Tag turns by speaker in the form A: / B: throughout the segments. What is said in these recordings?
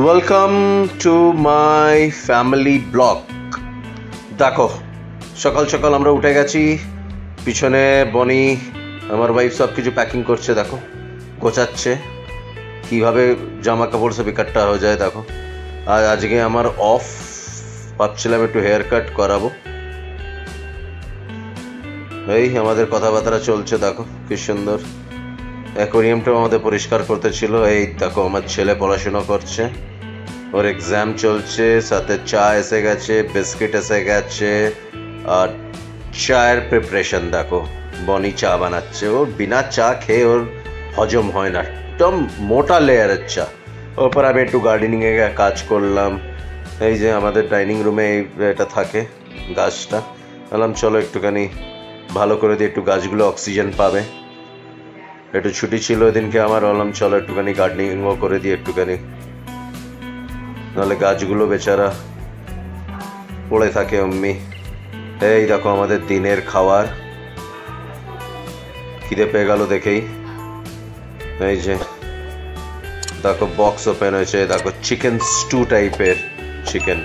A: Welcome to my family blog. দেখো, সকাল সকাল আমরা উঠে গেছি। পিছনে বনি আমার ওয়াইফ সব কিছু প্যাকিং করছে, দেখো গোছাচ্ছে কীভাবে জামা কাপড় সব ইকট্টা হয়ে যায়। দেখো, আর আজকে আমার অফ, ভাবছিলাম একটু হেয়ার কাট করাবো। এই আমাদের কথাবার্তা চলছে, দেখো কি সুন্দর। অ্যাকোয়ারিয়ামটাও আমাদের পরিষ্কার করতে ছিল। এই দেখো, আমার ছেলে পড়াশোনা করছে, ওর এক্সাম চলছে, সাথে চা এসে গেছে, বিস্কিট এসে গেছে, আর চায়ের প্রিপারেশন দেখো। বনি চা বানাচ্ছে, ওর বিনা চা খেয়ে ওর হজম হয় না, একদম মোটা লেয়ারের চা। ওপর আমি একটু গার্ডেনিংয়ে কাজ করলাম। এই যে আমাদের ডাইনিং রুমে এটা থাকে গাছটা, বললাম চলো একটুখানি ভালো করে দিয়ে, একটু গাছগুলো অক্সিজেন পাবে। একটু ছুটি ছিল ওদিনকে আমার, বললাম চলো একটুখানি গার্ডেনিংও করে দিই একটুখানি, নাহলে গাছগুলো বেচারা পড়ে থাকে অমনি। এই দেখো আমাদের দিনের খাবার, খিদে পেয়ে গেল দেখেই। এই যে দেখো বক্স ওপেন হয়েছে, দেখো চিকেন স্টু টাইপের চিকেন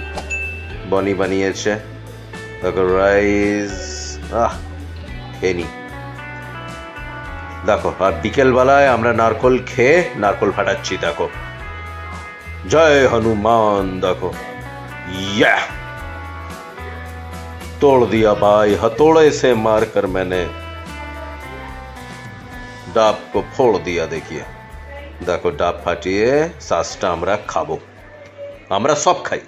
A: বনি বানিয়েছে। দেখো রাইস, খেয়ে নি। দেখো, আর বিকেলবেলায় আমরা নারকল খেয়ে নারকল ফাটাচ্ছি। দেখো, জয় हनुमान। देखो, या तोड़ दिया भाई, हथौड़े से मारकर मैंने ডাব को फोड़ दिया। देखिए, देखो ডাব ফাটিয়ে শ্বাসটা আমরা খাবো, আমরা সব খাই।